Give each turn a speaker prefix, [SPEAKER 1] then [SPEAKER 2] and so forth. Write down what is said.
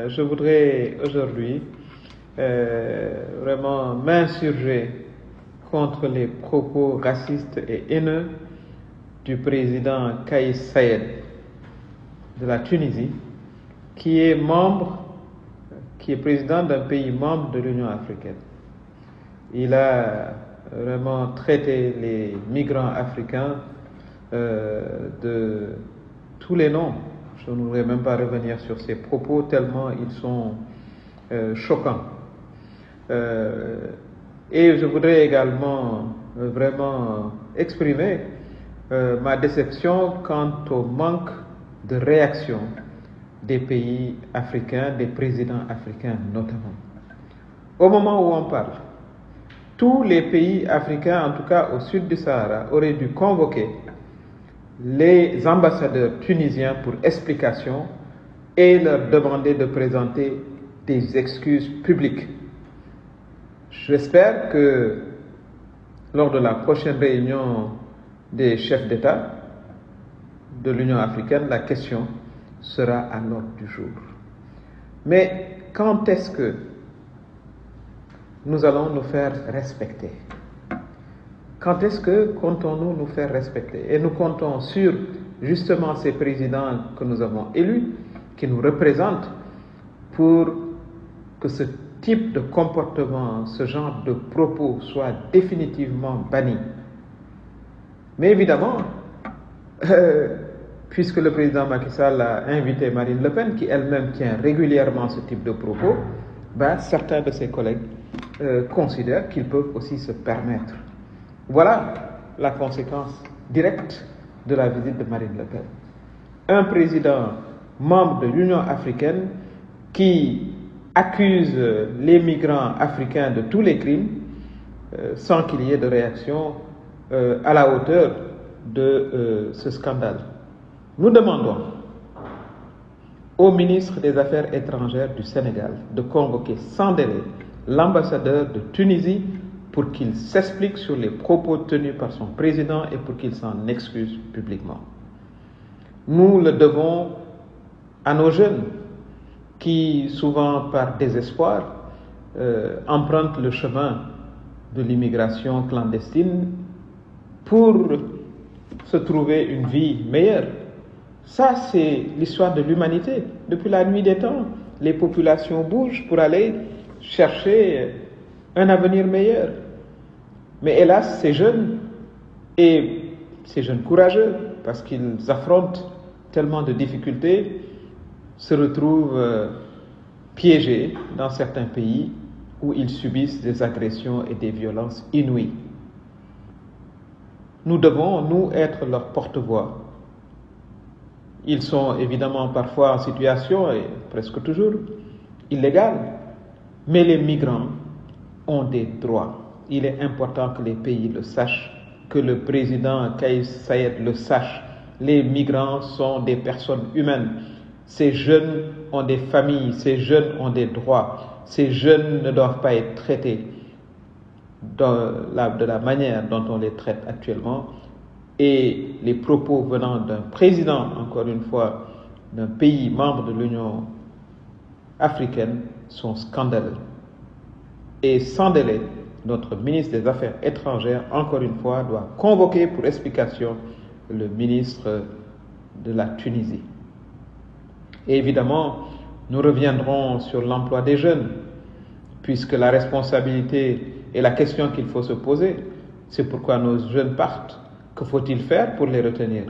[SPEAKER 1] Je voudrais aujourd'hui vraiment m'insurger contre les propos racistes et haineux du président Kais Saied de la Tunisie, qui est président d'un pays membre de l'Union africaine. Il a vraiment traité les migrants africains de tous les noms. Je ne voudrais même pas revenir sur ces propos tellement ils sont choquants. Et je voudrais également vraiment exprimer ma déception quant au manque de réaction des pays africains, des présidents africains notamment. Au moment où on parle, tous les pays africains, en tout cas au sud du Sahara, auraient dû convoquer les ambassadeurs tunisiens pour explication et leur demander de présenter des excuses publiques. J'espère que lors de la prochaine réunion des chefs d'État de l'Union africaine, la question sera à l'ordre du jour. Mais quand est-ce que nous allons nous faire respecter? Quand est-ce que comptons-nous nous faire respecter? Et nous comptons sur justement ces présidents que nous avons élus, qui nous représentent, pour que ce type de comportement, ce genre de propos soit définitivement banni. Mais évidemment, puisque le président Macky Sall a invité Marine Le Pen, qui elle-même tient régulièrement ce type de propos, certains de ses collègues considèrent qu'ils peuvent aussi se permettre. Voilà la conséquence directe de la visite de Marine Le Pen. Un président membre de l'Union africaine qui accuse les migrants africains de tous les crimes sans qu'il y ait de réaction à la hauteur de ce scandale. Nous demandons au ministre des Affaires étrangères du Sénégal de convoquer sans délai l'ambassadeur de Tunisie pour qu'il s'explique sur les propos tenus par son président et pour qu'il s'en excuse publiquement. Nous le devons à nos jeunes qui, souvent par désespoir, empruntent le chemin de l'immigration clandestine pour se trouver une vie meilleure. Ça, c'est l'histoire de l'humanité. Depuis la nuit des temps, les populations bougent pour aller chercher un avenir meilleur. Mais hélas, ces jeunes, et ces jeunes courageux, parce qu'ils affrontent tellement de difficultés, se retrouvent piégés dans certains pays où ils subissent des agressions et des violences inouïes. Nous devons, nous, être leur porte-voix. Ils sont évidemment parfois en situation, et presque toujours, illégale, mais les migrants ont des droits. Il est important que les pays le sachent, que le président Kais Saied le sache. Les migrants sont des personnes humaines. Ces jeunes ont des familles, ces jeunes ont des droits. Ces jeunes ne doivent pas être traités de la manière dont on les traite actuellement. Et les propos venant d'un président, encore une fois, d'un pays membre de l'Union africaine sont scandaleux. Et sans délai, notre ministre des Affaires étrangères, encore une fois, doit convoquer pour explication le ministre de la Tunisie. Et évidemment, nous reviendrons sur l'emploi des jeunes, puisque la responsabilité est la question qu'il faut se poser. C'est pourquoi nos jeunes partent. Que faut-il faire pour les retenir?